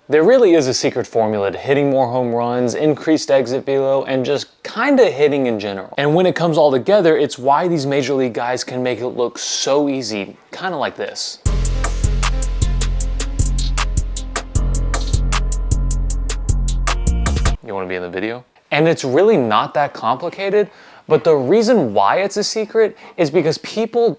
There really is a secret formula to hitting more home runs, increased exit velo, and just kinda hitting in general. And when it comes all together, it's why these major league guys can make it look so easy, kinda like this. You wanna be in the video? And it's really not that complicated, but the reason why it's a secret is because people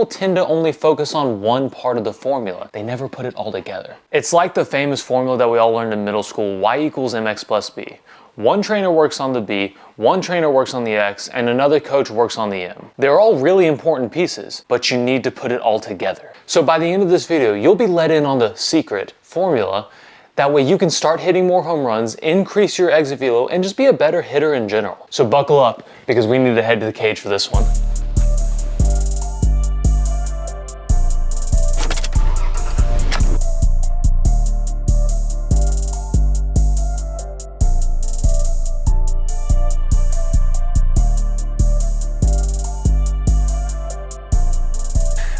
tend to only focus on one part of the formula. They never put it all together. It's like the famous formula that we all learned in middle school, y equals mx plus b. One trainer works on the b, one trainer works on the x, and another coach works on the m. They're all really important pieces, but you need to put it all together. So by the end of this video, you'll be let in on the secret formula. That way you can start hitting more home runs, increase your exit velo, and just be a better hitter in general. So buckle up, because we need to head to the cage for this one.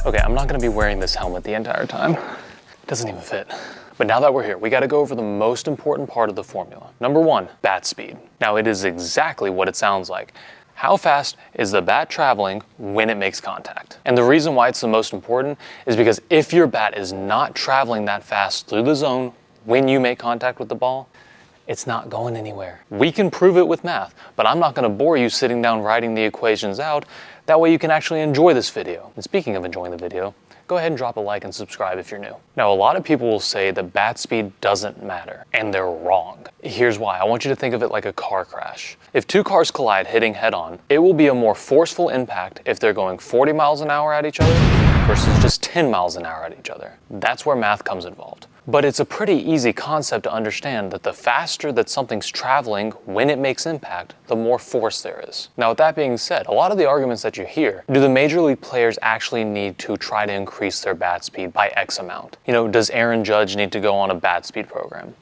Okay, I'm not gonna be wearing this helmet the entire time. It doesn't even fit. But now that we're here, we gotta go over the most important part of the formula. Number one, bat speed. Now it is exactly what it sounds like. How fast is the bat traveling when it makes contact? And the reason why it's the most important is because if your bat is not traveling that fast through the zone when you make contact with the ball, it's not going anywhere. We can prove it with math, but I'm not gonna bore you sitting down writing the equations out. That way you can actually enjoy this video. And speaking of enjoying the video, go ahead and drop a like and subscribe if you're new. Now, a lot of people will say that bat speed doesn't matter, and they're wrong. Here's why. I want you to think of it like a car crash. If two cars collide hitting head on, it will be a more forceful impact if they're going 40 miles an hour at each other versus just 10 miles an hour at each other. That's where math comes involved. But it's a pretty easy concept to understand that the faster that something's traveling when it makes impact, the more force there is. Now, with that being said, a lot of the arguments that you hear, do the major league players actually need to try to increase their bat speed by X amount? You know, does Aaron Judge need to go on a bat speed program?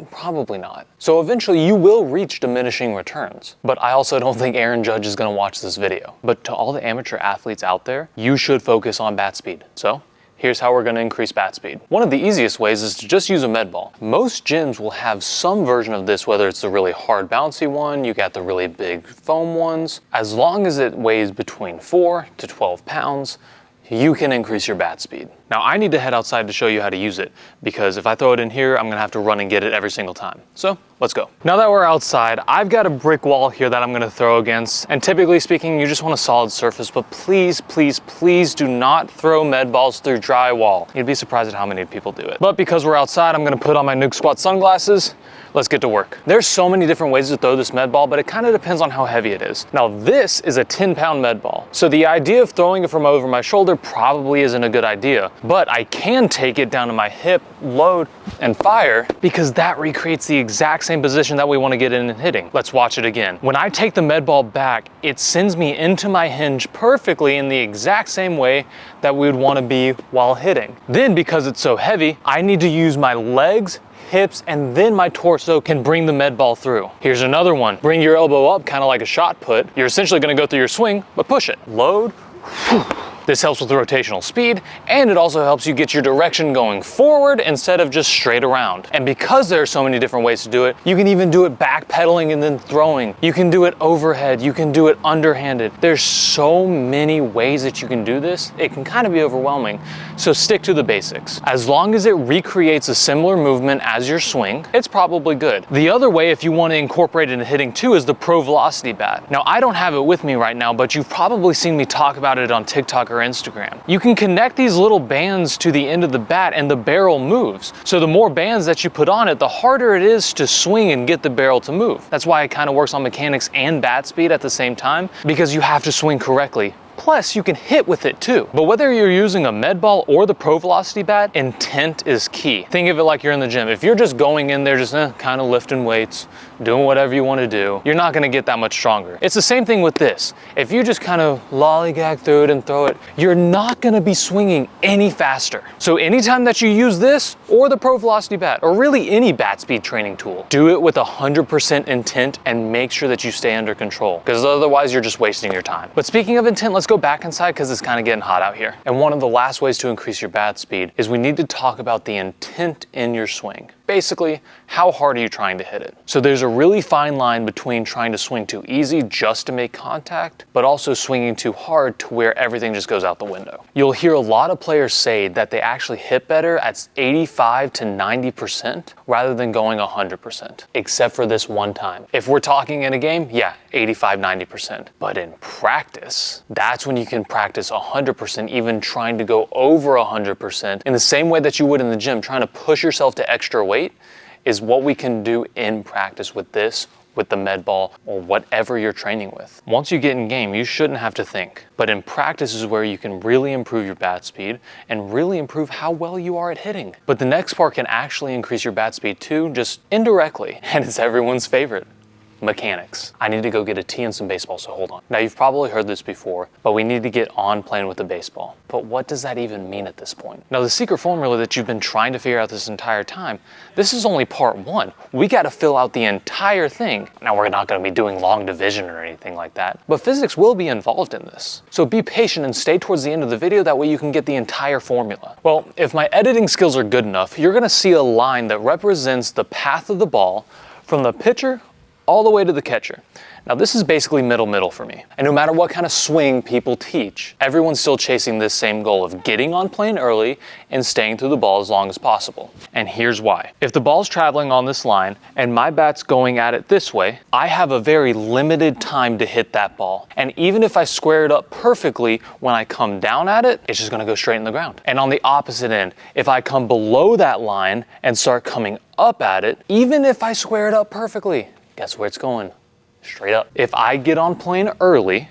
Probably not. So eventually you will reach diminishing returns. But I also don't think Aaron Judge is gonna watch this video. But to all the amateur athletes out there, you should focus on bat speed. So, here's how we're gonna increase bat speed. One of the easiest ways is to just use a med ball. Most gyms will have some version of this, whether it's the really hard bouncy one, you got the really big foam ones. As long as it weighs between 4 to 12 pounds, you can increase your bat speed. Now I need to head outside to show you how to use it, because if I throw it in here, I'm gonna have to run and get it every single time. So let's go. Now that we're outside, I've got a brick wall here that I'm gonna throw against. And typically speaking, you just want a solid surface, but please, please, please do not throw med balls through drywall. You'd be surprised at how many people do it. But because we're outside, I'm gonna put on my NookSquad sunglasses. Let's get to work. There's so many different ways to throw this med ball, but it kind of depends on how heavy it is. Now this is a 10-pound med ball. So the idea of throwing it from over my shoulder probably isn't a good idea, but I can take it down to my hip, load, and fire, because that recreates the exact same position that we want to get in and hitting. Let's watch it again. When I take the med ball back, it sends me into my hinge perfectly in the exact same way that we would want to be while hitting. Then because it's so heavy, I need to use my legs, hips, and then my torso can bring the med ball through. Here's another one. Bring your elbow up, kind of like a shot put. You're essentially gonna go through your swing, but push it. Load. This helps with rotational speed, and it also helps you get your direction going forward instead of just straight around. And because there are so many different ways to do it, you can even do it backpedaling and then throwing. You can do it overhead, you can do it underhanded. There's so many ways that you can do this, it can kind of be overwhelming. So stick to the basics. As long as it recreates a similar movement as your swing, it's probably good. The other way, if you want to incorporate it in hitting too, is the Pro Velocity bat. Now, I don't have it with me right now, but you've probably seen me talk about it on TikTok or Instagram. You can connect these little bands to the end of the bat and the barrel moves. So the more bands that you put on it, the harder it is to swing and get the barrel to move. That's why it kind of works on mechanics and bat speed at the same time, because you have to swing correctly. Plus, you can hit with it too. But whether you're using a med ball or the Pro Velocity bat, intent is key. Think of it like you're in the gym. If you're just going in there, just kind of lifting weights, doing whatever you want to do, you're not going to get that much stronger. It's the same thing with this. If you just kind of lollygag through it and throw it, you're not going to be swinging any faster. So anytime that you use this or the Pro Velocity bat, or really any bat speed training tool, do it with 100% intent and make sure that you stay under control, because otherwise you're just wasting your time. But speaking of intent, let's go back inside because it's kind of getting hot out here. And one of the last ways to increase your bat speed is we need to talk about the intent in your swing. Basically, how hard are you trying to hit it? So there's a really fine line between trying to swing too easy just to make contact, but also swinging too hard to where everything just goes out the window. You'll hear a lot of players say that they actually hit better at 85 to 90% rather than going 100%, except for this one time. If we're talking in a game, yeah, 85, 90%. But in practice, that's when you can practice 100%, even trying to go over 100% in the same way that you would in the gym, trying to push yourself to extra weight is what we can do in practice with this, with the med ball, or whatever you're training with. Once you get in game, you shouldn't have to think. But in practice is where you can really improve your bat speed and really improve how well you are at hitting. But the next part can actually increase your bat speed too, just indirectly, and it's everyone's favorite. Mechanics. I need to go get a tee and some baseball, so hold on. Now you've probably heard this before, but we need to get on playing with the baseball. But what does that even mean at this point? Now the secret formula that you've been trying to figure out this entire time, this is only part one. We got to fill out the entire thing. Now we're not going to be doing long division or anything like that, but physics will be involved in this. So be patient and stay towards the end of the video, that way you can get the entire formula. Well, if my editing skills are good enough, you're going to see a line that represents the path of the ball from the pitcher all the way to the catcher. Now this is basically middle for me. And no matter what kind of swing people teach, everyone's still chasing this same goal of getting on plane early and staying through the ball as long as possible. And here's why. If the ball's traveling on this line and my bat's going at it this way, I have a very limited time to hit that ball. And even if I square it up perfectly, when I come down at it, it's just gonna go straight in the ground. And on the opposite end, if I come below that line and start coming up at it, even if I square it up perfectly, guess where it's going? Straight up. If I get on plane early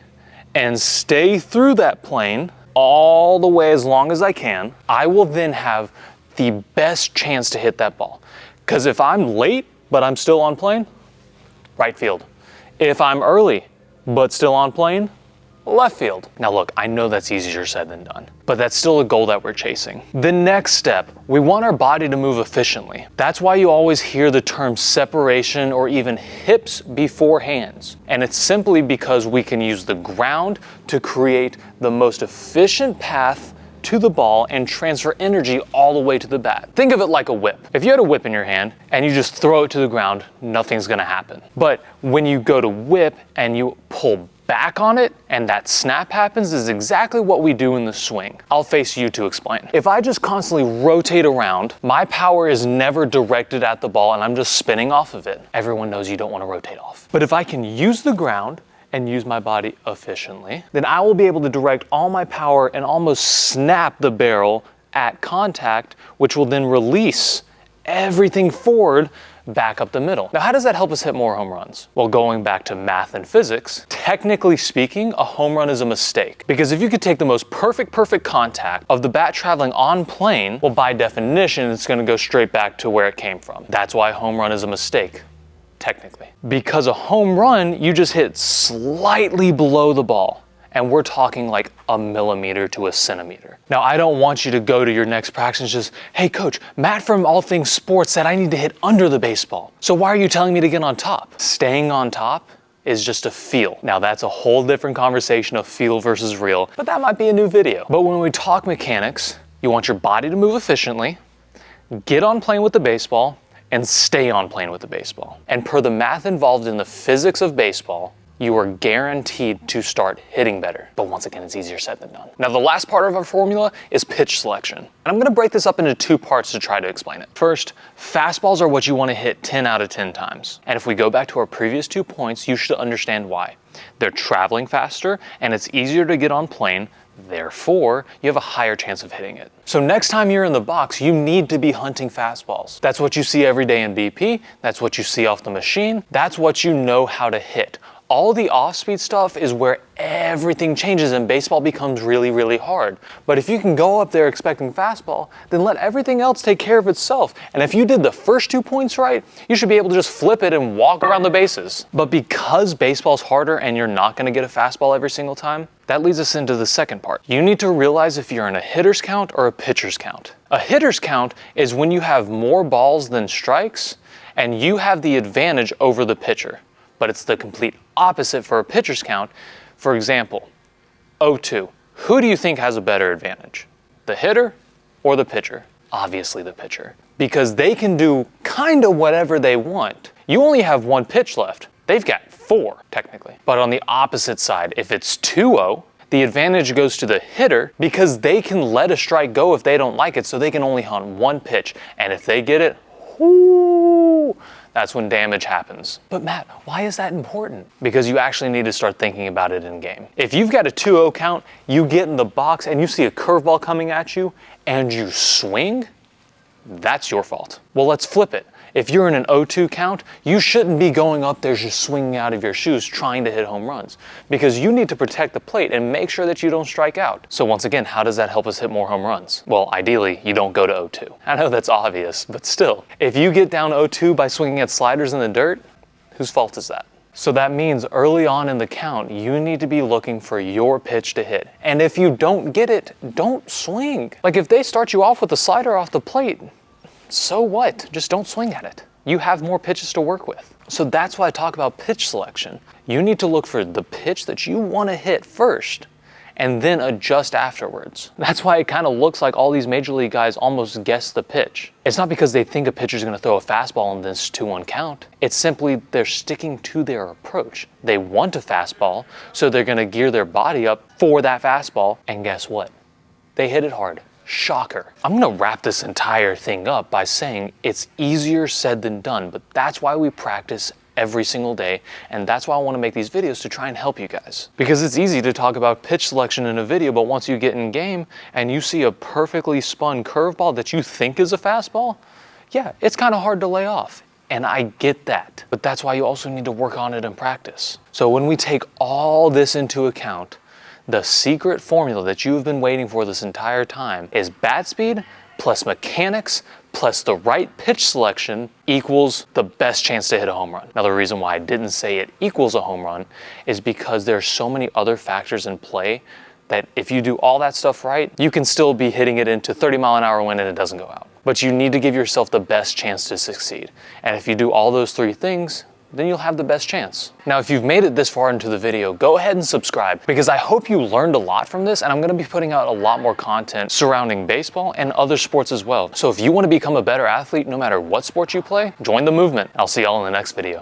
and stay through that plane all the way as long as I can, I will then have the best chance to hit that ball. Because if I'm late, but I'm still on plane, right field. If I'm early, but still on plane, left field. Now look, I know that's easier said than done, but that's still a goal that we're chasing. The next step, we want our body to move efficiently. That's why you always hear the term separation or even hips before hands. And it's simply because we can use the ground to create the most efficient path to the ball and transfer energy all the way to the bat. Think of it like a whip. If you had a whip in your hand and you just throw it to the ground, nothing's gonna happen. But when you go to whip and you pull back on it and that snap happens, is exactly what we do in the swing. I'll face you to explain. If I just constantly rotate around, my power is never directed at the ball and I'm just spinning off of it. Everyone knows you don't want to rotate off. But if I can use the ground and use my body efficiently, then I will be able to direct all my power and almost snap the barrel at contact, which will then release everything forward back up the middle. Now, how does that help us hit more home runs? Well, going back to math and physics, technically speaking, a home run is a mistake. Because if you could take the most perfect contact of the bat traveling on plane, well, by definition, it's gonna go straight back to where it came from. That's why a home run is a mistake, technically. Because a home run, you just hit slightly below the ball. And we're talking like a millimeter to a centimeter. Now, I don't want you to go to your next practice and just, hey coach, Matt from All Things Sports said I need to hit under the baseball. So why are you telling me to get on top? Staying on top is just a feel. Now that's a whole different conversation of feel versus real, but that might be a new video. But when we talk mechanics, you want your body to move efficiently, get on plane with the baseball, and stay on plane with the baseball. And per the math involved in the physics of baseball, you are guaranteed to start hitting better. But once again, it's easier said than done. Now, the last part of our formula is pitch selection. And I'm gonna break this up into two parts to try to explain it. First, fastballs are what you wanna hit 10 out of 10 times. And if we go back to our previous 2 points, you should understand why. They're traveling faster and it's easier to get on plane, therefore, you have a higher chance of hitting it. So next time you're in the box, you need to be hunting fastballs. That's what you see every day in BP, that's what you see off the machine, that's what you know how to hit. All the off-speed stuff is where everything changes and baseball becomes really hard. But if you can go up there expecting fastball, then let everything else take care of itself. And if you did the first 2 points right, you should be able to just flip it and walk around the bases. But because baseball's harder and you're not gonna get a fastball every single time, that leads us into the second part. You need to realize if you're in a hitter's count or a pitcher's count. A hitter's count is when you have more balls than strikes and you have the advantage over the pitcher. But it's the complete opposite for a pitcher's count. For example, 0-2. Who do you think has a better advantage? The hitter or the pitcher? Obviously the pitcher, because they can do kind of whatever they want. You only have one pitch left. They've got 4, technically. But on the opposite side, if it's 2-0, the advantage goes to the hitter because they can let a strike go if they don't like it, so they can only hunt one pitch. And if they get it, whoo, that's when damage happens. But Matt, why is that important? Because you actually need to start thinking about it in game. If you've got a 2-0 count, you get in the box and you see a curveball coming at you and you swing, that's your fault. Well, let's flip it. If you're in an 0-2 count, you shouldn't be going up there just swinging out of your shoes trying to hit home runs, because you need to protect the plate and make sure that you don't strike out. So once again, how does that help us hit more home runs? Well, ideally, you don't go to 0-2. I know that's obvious, but still, if you get down 0-2 by swinging at sliders in the dirt, whose fault is that? So that means early on in the count, you need to be looking for your pitch to hit. And if you don't get it, don't swing. Like if they start you off with a slider off the plate, so what? Just don't swing at it. You have more pitches to work with. So that's why I talk about pitch selection. You need to look for the pitch that you want to hit first and then adjust afterwards. That's why it kind of looks like all these major league guys almost guess the pitch. It's not because they think a pitcher's going to throw a fastball in this 2-1 count. It's simply they're sticking to their approach. They want a fastball, so they're going to gear their body up for that fastball, and guess what? They hit it hard. Shocker. I'm gonna wrap this entire thing up by saying it's easier said than done, but that's why we practice every single day, and that's why I want to make these videos, to try and help you guys. Because it's easy to talk about pitch selection in a video, but once you get in game and you see a perfectly spun curveball that you think is a fastball, yeah, it's kind of hard to lay off. And I get that, but that's why you also need to work on it in practice. So when we take all this into account, the secret formula that you've been waiting for this entire time is bat speed plus mechanics plus the right pitch selection equals the best chance to hit a home run. Now, the reason why I didn't say it equals a home run is because there's so many other factors in play that if you do all that stuff right, you can still be hitting it into 30-mile-an-hour wind and it doesn't go out. But you need to give yourself the best chance to succeed. And if you do all those 3 things, then you'll have the best chance. Now, if you've made it this far into the video, go ahead and subscribe, because I hope you learned a lot from this, and I'm gonna be putting out a lot more content surrounding baseball and other sports as well. So if you wanna become a better athlete, no matter what sport you play, join the movement. I'll see y'all in the next video.